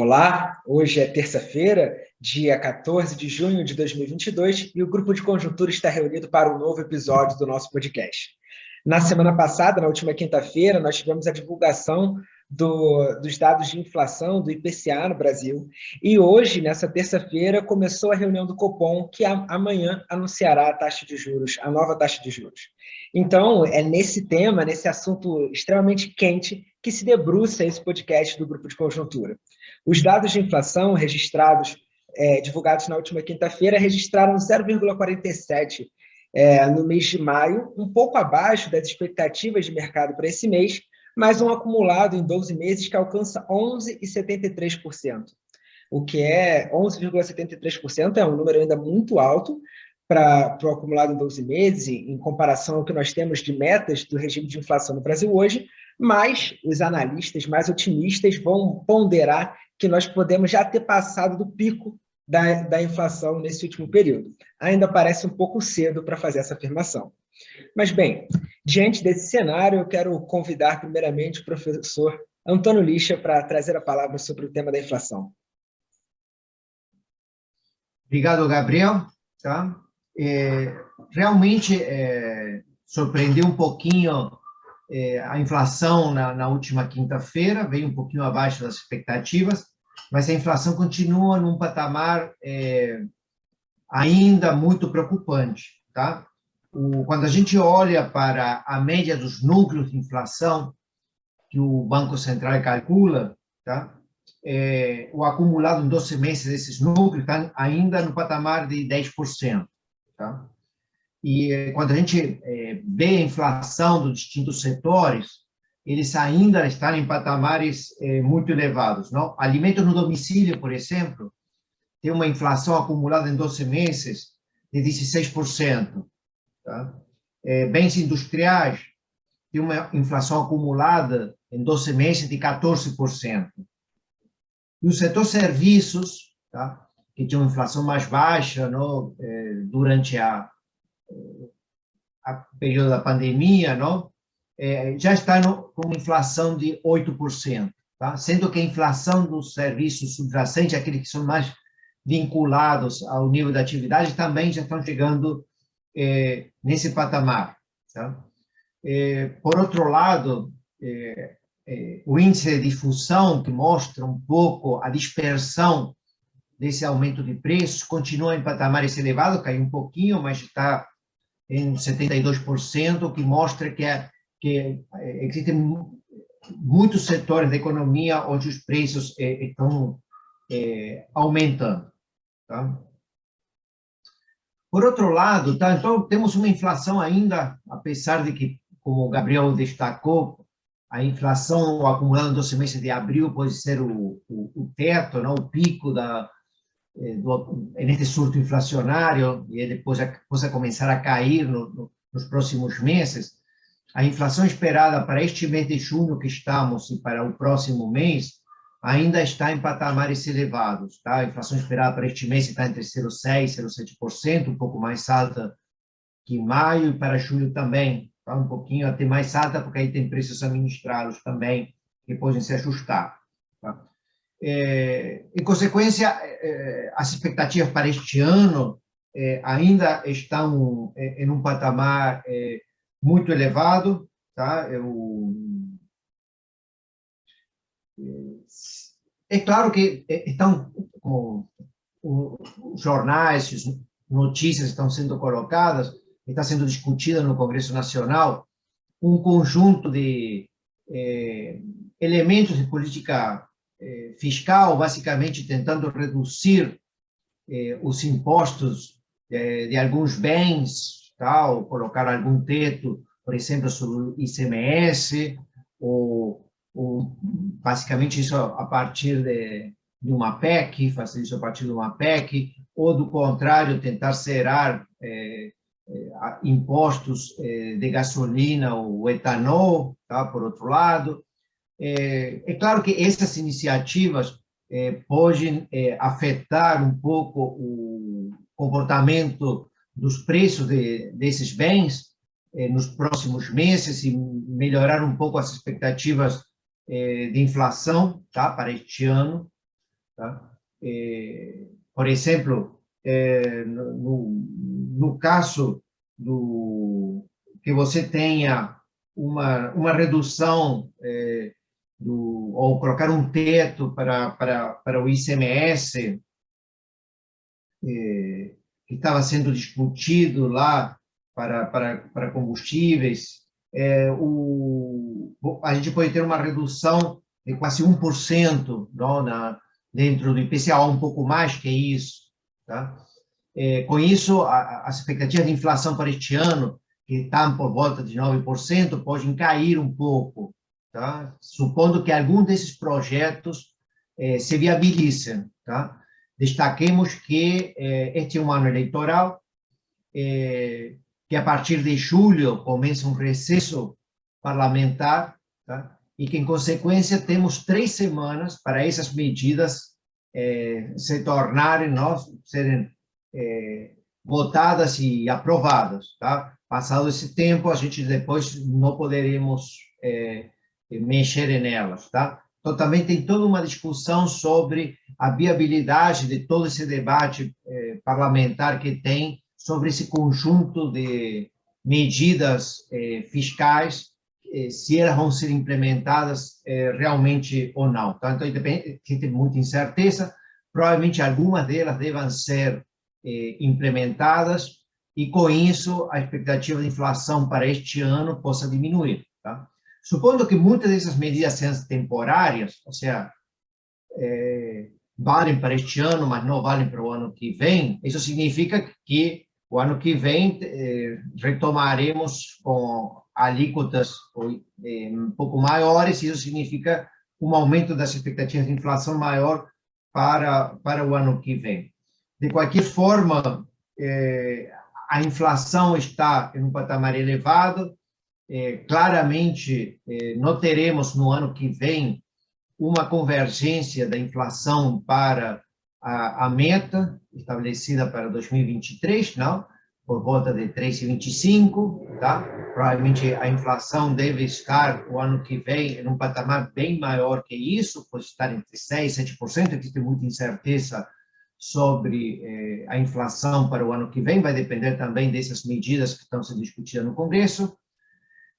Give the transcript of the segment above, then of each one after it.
Olá, hoje é terça-feira, dia 14 de junho de 2022, e o Grupo de Conjuntura está reunido para um novo episódio do nosso podcast. Na semana passada, na última quinta-feira, nós tivemos a divulgação dos dados de inflação do IPCA no Brasil, e hoje, nessa terça-feira, começou a reunião do Copom, que amanhã anunciará a taxa de juros, a nova taxa de juros. Então, é nesse tema, nesse assunto extremamente quente, que se debruça esse podcast do Grupo de Conjuntura. Os dados de inflação registrados, divulgados na última quinta-feira, registraram 0,47 no mês de maio, um pouco abaixo das expectativas de mercado para esse mês, mas um acumulado em 12 meses que alcança 11,73%. O que é 11,73% é um número ainda muito alto para o acumulado em 12 meses, em comparação ao que nós temos de metas do regime de inflação no Brasil hoje, mas os analistas mais otimistas vão ponderar que nós podemos já ter passado do pico da inflação nesse último período. Ainda parece um pouco cedo para fazer essa afirmação. Mas, bem, diante desse cenário, eu quero convidar primeiramente o professor Antônio Lixa para trazer a palavra sobre o tema da inflação. Obrigado, Gabriel. Tá? Realmente surpreendeu um pouquinho a inflação na última quinta-feira, veio um pouquinho abaixo das expectativas, mas a inflação continua num patamar ainda muito preocupante. Tá? Quando a gente olha para a média dos núcleos de inflação que o Banco Central calcula, tá? O acumulado em 12 meses desses núcleos está ainda no patamar de 10%. Tá? E quando a gente vê a inflação dos distintos setores, eles ainda estão em patamares muito elevados. Não? Alimentos no domicílio, por exemplo, tem uma inflação acumulada em 12 meses de 16%. Tá? Bens industriais tem uma inflação acumulada em 12 meses de 14%. E o setor serviços, tá? Que tinha uma inflação mais baixa não? Durante a período da pandemia, não? Já está com uma inflação de 8%, tá? Sendo que a inflação dos serviços subjacentes, aqueles que são mais vinculados ao nível da atividade, também já estão chegando nesse patamar. Tá? Por outro lado, o índice de difusão, que mostra um pouco a dispersão desse aumento de preços, continua em patamares elevados, caiu um pouquinho, mas está em 72%, o que mostra que existem muitos setores da economia onde os preços estão aumentando. Tá? Por outro lado, tá, então temos uma inflação ainda, apesar de que, como o Gabriel destacou, a inflação acumulada em 12 meses de abril pode ser o teto, não? O pico neste surto inflacionário, e depois possa começar a cair nos próximos meses. A inflação esperada para este mês de junho que estamos e para o próximo mês ainda está em patamares elevados. Tá? A inflação esperada para este mês está entre 0,6% e 0,7%, um pouco mais alta que maio, e para julho também, tá? Um pouquinho até mais alta, porque aí tem preços administrados também que podem se ajustar. Tá? Em consequência, as expectativas para este ano ainda estão em um patamar muito elevado. Tá? É claro que estão, como os jornais, as notícias estão sendo colocadas, está sendo discutida no Congresso Nacional um conjunto de elementos de política fiscal, basicamente tentando reduzir os impostos de alguns bens, tá? Ou colocar algum teto, por exemplo, sobre o ICMS, ou basicamente isso a partir de uma PEC, fazer isso a partir de uma PEC, ou do contrário, tentar zerar impostos de gasolina ou etanol, tá? Por outro lado. É claro que essas iniciativas podem afetar um pouco o comportamento dos preços desses bens nos próximos meses e melhorar um pouco as expectativas de inflação, tá, para este ano. tá? Por exemplo, no caso que você tenha uma redução ou colocar um teto para o ICMS, que estava sendo discutido lá para combustíveis, a gente pode ter uma redução de quase 1%, não, dentro do IPCA, um pouco mais que isso. Tá? Com isso, as expectativas de inflação para este ano, que estão por volta de 9%, podem cair um pouco, tá? Supondo que algum desses projetos se viabilizem. Tá? Destaquemos que este é um ano eleitoral, que a partir de julho começa um recesso parlamentar, tá? E que, em consequência, temos 3 semanas para essas medidas se tornarem, serem votadas e aprovadas. Tá? Passado esse tempo, a gente depois não poderemos mexer nelas. Tá? Então, também tem toda uma discussão sobre a viabilidade de todo esse debate parlamentar que tem sobre esse conjunto de medidas fiscais, se elas vão ser implementadas realmente ou não. Tá? Então, tem muita incerteza, provavelmente algumas delas devem ser implementadas, e com isso a expectativa de inflação para este ano possa diminuir. Tá? Supondo que muitas dessas medidas sejam temporárias, ou seja, valem para este ano, mas não valem para o ano que vem, isso significa que o ano que vem retomaremos com alíquotas um pouco maiores, e isso significa um aumento das expectativas de inflação maior para o ano que vem. De qualquer forma, a inflação está em um patamar elevado, claramente não teremos no ano que vem uma convergência da inflação para a meta estabelecida para 2023, não? Por volta de 3,25, tá? Provavelmente a inflação deve estar o ano que vem em um patamar bem maior que isso, pode estar entre 6% e 7%, existe muita incerteza sobre a inflação para o ano que vem, vai depender também dessas medidas que estão sendo discutidas no Congresso.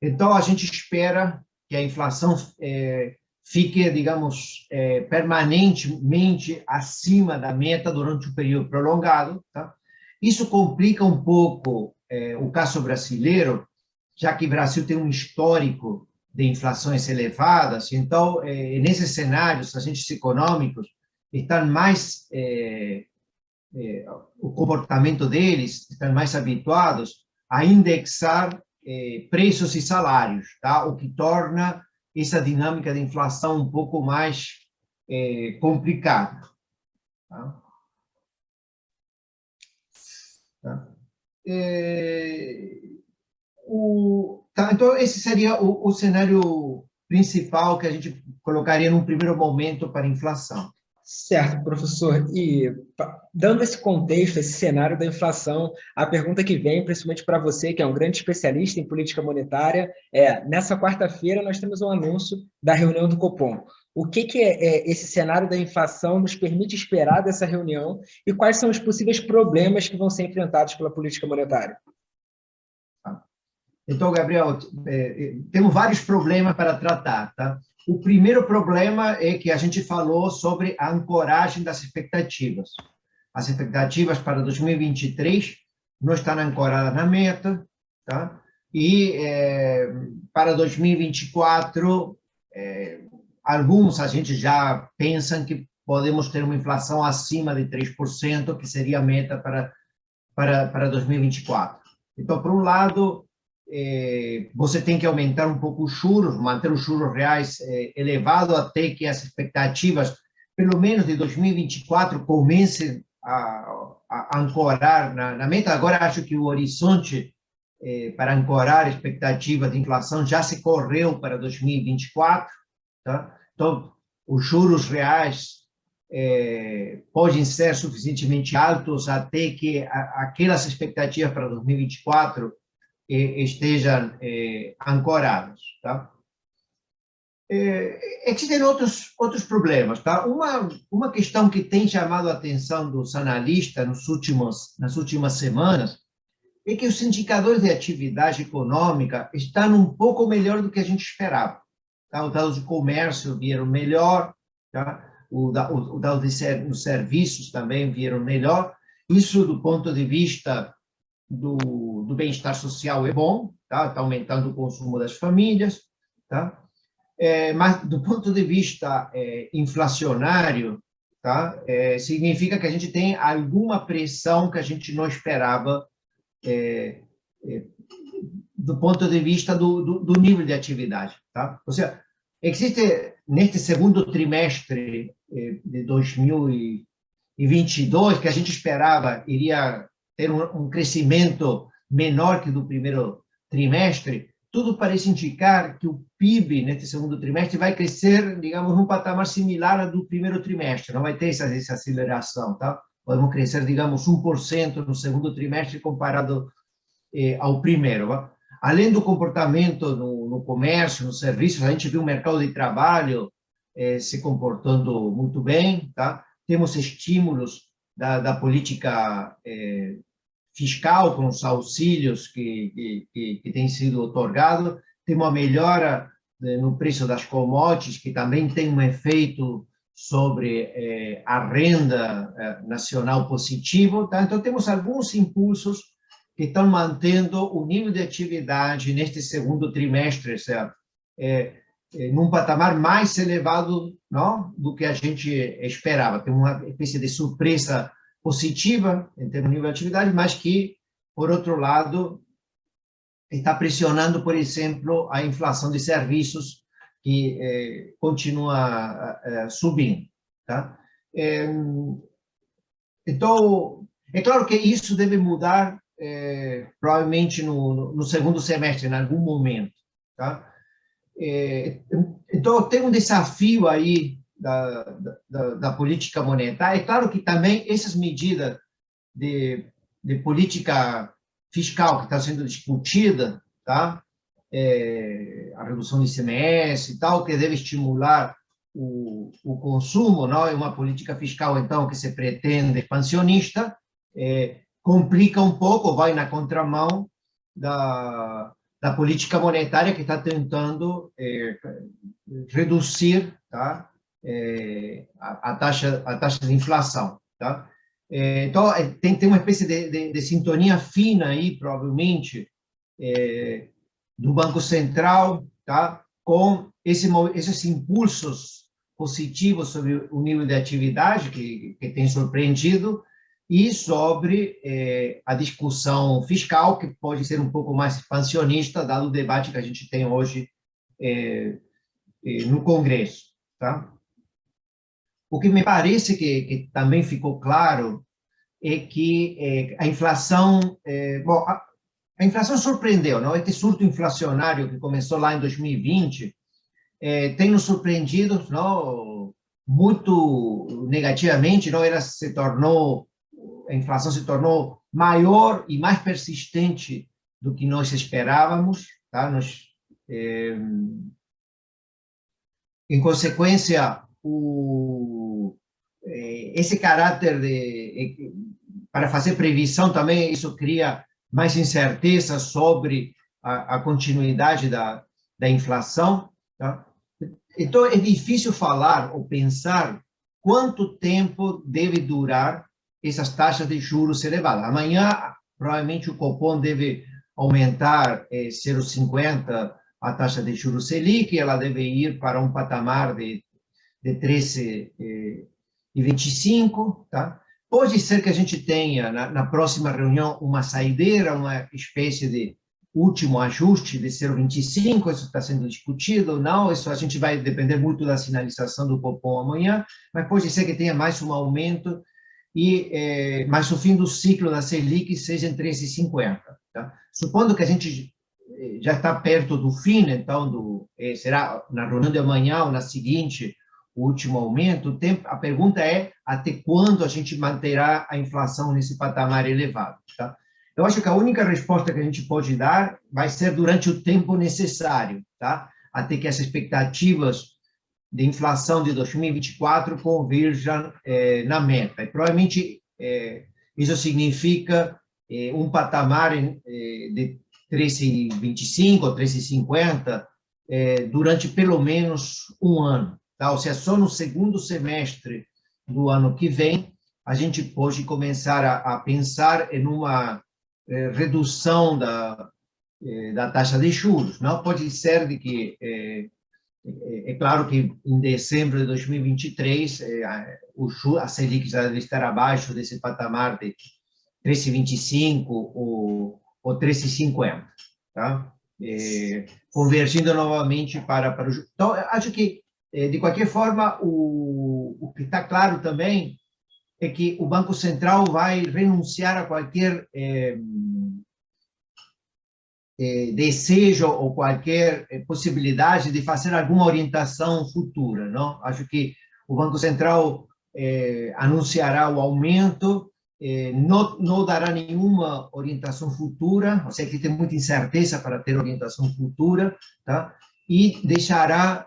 Então, a gente espera que a inflação fique, digamos, permanentemente acima da meta durante um período prolongado. Tá? Isso complica um pouco o caso brasileiro, já que o Brasil tem um histórico de inflações elevadas. Então, nesses cenários, agentes econômicos estão mais, o comportamento deles estão mais habituados a indexar preços e salários, tá? O que torna essa dinâmica de inflação um pouco mais complicada. Tá? Tá? Então, esse seria o cenário principal que a gente colocaria num primeiro momento para a inflação. Certo, professor. E dando esse contexto, esse cenário da inflação, a pergunta que vem, principalmente para você, que é um grande especialista em política monetária, nessa quarta-feira nós temos um anúncio da reunião do Copom. O que esse cenário da inflação nos permite esperar dessa reunião e quais são os possíveis problemas que vão ser enfrentados pela política monetária? Então, Gabriel, temos vários problemas para tratar, tá? O primeiro problema é que a gente falou sobre a ancoragem das expectativas. As expectativas para 2023 não estão ancoradas na meta, tá? E para 2024, alguns a gente já pensam que podemos ter uma inflação acima de 3%, que seria a meta para 2024. Então, por um lado, você tem que aumentar um pouco os juros, manter os juros reais elevados até que as expectativas, pelo menos de 2024, comecem a ancorar na meta. Agora, acho que o horizonte para ancorar a expectativa de inflação já se correu para 2024. Tá? Então, os juros reais podem ser suficientemente altos até que aquelas expectativas para 2024 estejam ancorados. Tá? Existem outros problemas, tá? Uma questão que tem chamado a atenção dos analistas nas últimas semanas é que os indicadores de atividade econômica estão um pouco melhor do que a gente esperava. Tá? Os dados de comércio vieram melhor, tá? Os dados de serviços também vieram melhor. Isso, do ponto de vista do bem-estar social, é bom, tá? Está aumentando o consumo das famílias, tá? Mas, do ponto de vista inflacionário, tá? Significa que a gente tem alguma pressão que a gente não esperava do ponto de vista do nível de atividade. Tá? Ou seja, existe, neste segundo trimestre de 2022, que a gente esperava iria ter um crescimento menor que do primeiro trimestre, tudo parece indicar que o PIB, neste segundo trimestre, vai crescer, digamos, num patamar similar ao do primeiro trimestre, não vai ter essa aceleração, tá? Podemos crescer, digamos, 1% no segundo trimestre comparado ao primeiro. Tá? Além do comportamento no comércio, nos serviços, a gente viu o mercado de trabalho se comportando muito bem, tá? Temos estímulos da política fiscal, com os auxílios que têm sido otorgados, tem uma melhora no preço das commodities, que também tem um efeito sobre a renda nacional positivo. Tá? Então, temos alguns impulsos que estão mantendo o nível de atividade neste segundo trimestre, certo? Num patamar mais elevado, não, do que a gente esperava. Tem uma espécie de surpresa positiva em termos de nível de atividade, mas que, por outro lado, está pressionando, por exemplo, a inflação de serviços, que continua subindo. Tá? Então, é claro que isso deve mudar provavelmente no segundo semestre, em algum momento. Tá? Então, tem um desafio aí da política monetária. É claro que também essas medidas de política fiscal que está sendo discutida, tá? A redução do ICMS e tal, que deve estimular o consumo, não é uma política fiscal, então, que se pretende expansionista, complica um pouco, vai na contramão da política monetária que está tentando reduzir, tá? A taxa de inflação. Tá? Então, tem uma espécie de sintonia fina aí, provavelmente, do Banco Central, tá? Com esses impulsos positivos sobre o nível de atividade que tem surpreendido, e sobre a discussão fiscal, que pode ser um pouco mais expansionista, dado o debate que a gente tem hoje no Congresso. Tá? O que me parece que também ficou claro é que a inflação... bom, a inflação surpreendeu, não? Este surto inflacionário que começou lá em 2020 tem nos surpreendido, não? Muito negativamente, não? A inflação se tornou maior e mais persistente do que nós esperávamos. Tá? Em consequência, esse caráter para fazer previsão também, isso cria mais incerteza sobre a continuidade da inflação. Tá? Então, é difícil falar ou pensar quanto tempo deve durar essas taxas de juros elevadas. Amanhã, provavelmente, o Copom deve aumentar 0,50 a taxa de juros Selic, ela deve ir para um patamar de 13,25. Tá? Pode ser que a gente tenha, na próxima reunião, uma saideira, uma espécie de último ajuste de 0,25, isso está sendo discutido, não, isso a gente vai depender muito da sinalização do Copom amanhã, mas pode ser que tenha mais um aumento, mas o fim do ciclo da Selic seja em 13,50. Tá? Supondo que a gente já está perto do fim, então, será na reunião de amanhã ou na seguinte, o último aumento, a pergunta é até quando a gente manterá a inflação nesse patamar elevado. Tá? Eu acho que a única resposta que a gente pode dar vai ser durante o tempo necessário. Tá? até que as expectativas de inflação de 2024 converjam na meta. E provavelmente isso significa um patamar de 13,25 ou 13,50 durante pelo menos um ano. Tá? Ou seja, só no segundo semestre do ano que vem, a gente pode começar a pensar em uma redução da taxa de juros. Não pode ser de que é claro que em dezembro de 2023 a Selic já deve estar abaixo desse patamar de 13,25 ou 13,50, tá? Convergindo novamente para o... Então, acho que, de qualquer forma, o que está claro também é que o Banco Central vai renunciar a qualquer desejo ou qualquer possibilidade de fazer alguma orientação futura, não? Acho que o Banco Central anunciará o aumento, não dará nenhuma orientação futura, ou seja, que tem muita incerteza para ter orientação futura, tá? E deixará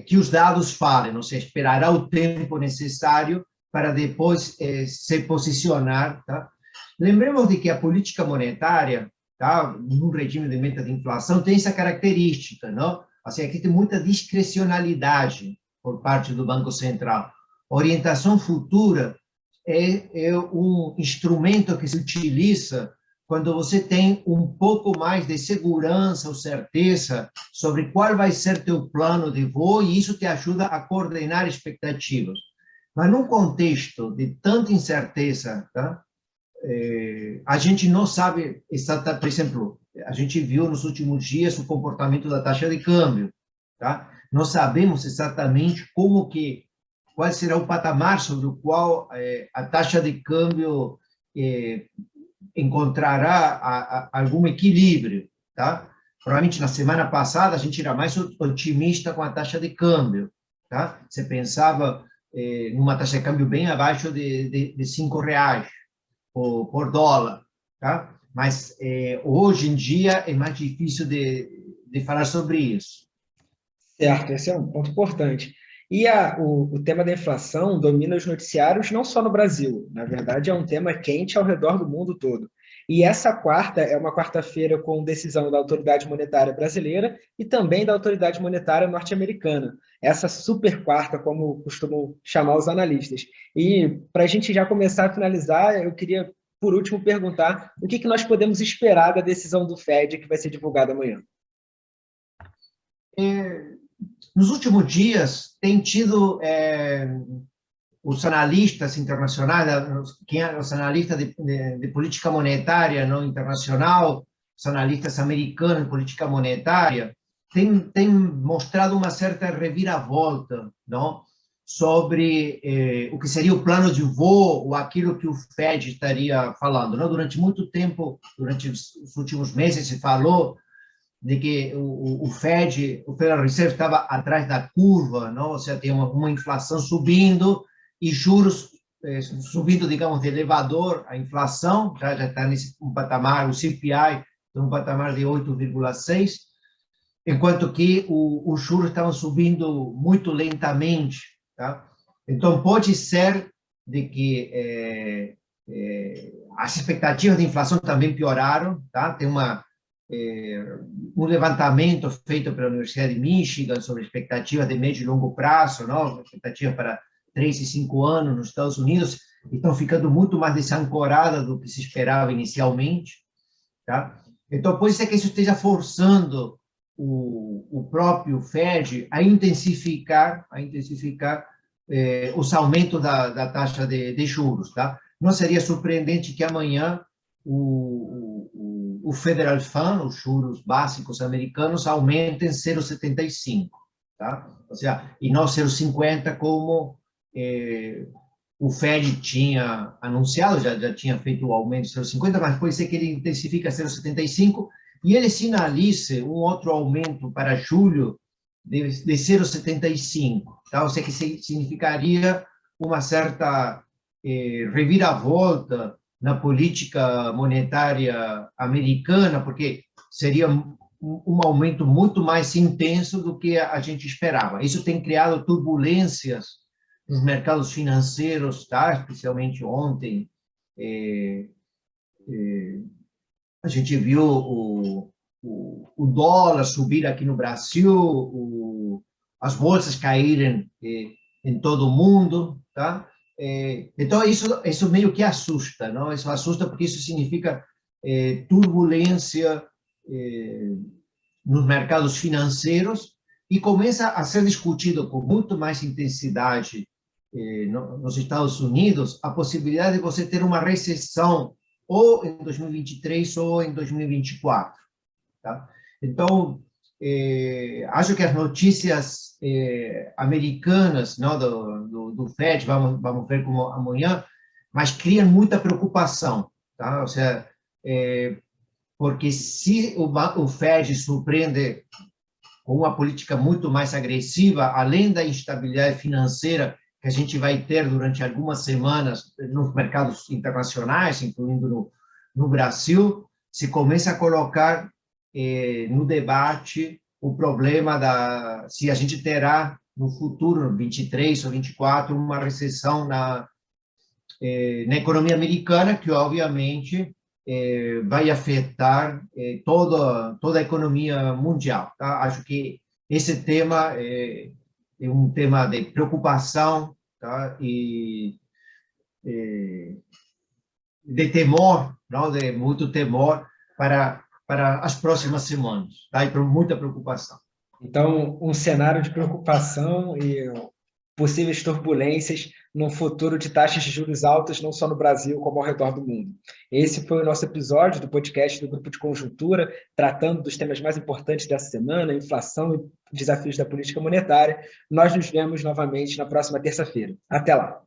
que os dados falem, ou seja, esperará o tempo necessário para depois se posicionar, tá? Lembremos de que a política monetária, tá, no regime de meta de inflação, tem essa característica, não? Assim, aqui tem muita discrecionalidade por parte do Banco Central. Orientação futura é um instrumento que se utiliza quando você tem um pouco mais de segurança ou certeza sobre qual vai ser teu plano de voo, e isso te ajuda a coordenar expectativas. Mas num contexto de tanta incerteza, tá? A gente não sabe exatamente, por exemplo, a gente viu nos últimos dias o comportamento da taxa de câmbio, tá? Não sabemos exatamente qual será o patamar sobre o qual a taxa de câmbio encontrará algum equilíbrio, tá? Provavelmente na semana passada a gente era mais otimista com a taxa de câmbio, tá? Você pensava numa taxa de câmbio bem abaixo de R$ 5 por dólar, tá? Mas hoje em dia é mais difícil de falar sobre isso. Certo, esse é um ponto importante. E o tema da inflação domina os noticiários não só no Brasil, na verdade é um tema quente ao redor do mundo todo. E essa quarta é uma quarta-feira com decisão da Autoridade Monetária Brasileira e também da Autoridade Monetária Norte-Americana. Essa super quarta, como costumam chamar os analistas. E para a gente já começar a finalizar, eu queria, por último, perguntar o que nós podemos esperar da decisão do Fed que vai ser divulgada amanhã. Nos últimos dias, tem tido os analistas internacionais, os analistas de política monetária não internacional, os analistas americanos de política monetária, têm mostrado uma certa reviravolta, não? Sobre o que seria o plano de voo ou aquilo que o Fed estaria falando. Não? Durante muito tempo, durante os últimos meses, se falou de que o Federal Reserve estava atrás da curva, não? Ou seja, tem uma inflação subindo e juros subindo, digamos, de elevador, a inflação já está nesse patamar, o CPI está num patamar de 8,6, enquanto que os juros estavam subindo muito lentamente, tá? Então, pode ser de que as expectativas de inflação também pioraram, tá? Tem um levantamento feito pela Universidade de Michigan sobre expectativas de médio e longo prazo, não? Expectativa para 3 e 5 anos nos Estados Unidos, estão ficando muito mais desancoradas do que se esperava inicialmente, tá? Então, pode ser que isso esteja forçando o próprio Fed a intensificar os aumentos da taxa de juros, tá? Não seria surpreendente que amanhã o Federal Fund, os juros básicos americanos, aumentem 0,75, tá? Ou seja, e não 0,50 como o Fed tinha anunciado, já tinha feito o aumento de 0,50, mas pode ser que ele intensifique a 0,75 e ele sinalize um outro aumento para julho de 0,75, tá? Ou seja, que significaria uma certa reviravolta na política monetária americana, porque seria um aumento muito mais intenso do que a gente esperava. Isso tem criado turbulências nos mercados financeiros, tá? Especialmente ontem. A gente viu o dólar subir aqui no Brasil, as bolsas caírem em todo o mundo, tá? Então, isso meio que assusta, não? Isso assusta porque isso significa turbulência nos mercados financeiros e começa a ser discutido com muito mais intensidade nos Estados Unidos a possibilidade de você ter uma recessão ou em 2023 ou em 2024. Tá? Então, acho que as notícias americanas, não, do FED, vamos ver como amanhã, mas criam muita preocupação. Tá? Ou seja, porque se o FED surpreende com uma política muito mais agressiva, além da instabilidade financeira que a gente vai ter durante algumas semanas nos mercados internacionais, incluindo no Brasil, se começa a colocar no debate o problema se a gente terá no futuro, 23 ou 24, uma recessão na economia americana, que obviamente vai afetar toda a economia mundial. Tá? Acho que esse tema é um tema de preocupação, tá? E de temor, não? De muito temor para as próximas semanas, tá? E muita preocupação. Então, um cenário de preocupação e possíveis turbulências no futuro de taxas de juros altas, não só no Brasil, como ao redor do mundo. Esse foi o nosso episódio do podcast do Grupo de Conjuntura, tratando dos temas mais importantes dessa semana, inflação e desafios da política monetária. Nós nos vemos novamente na próxima terça-feira. Até lá!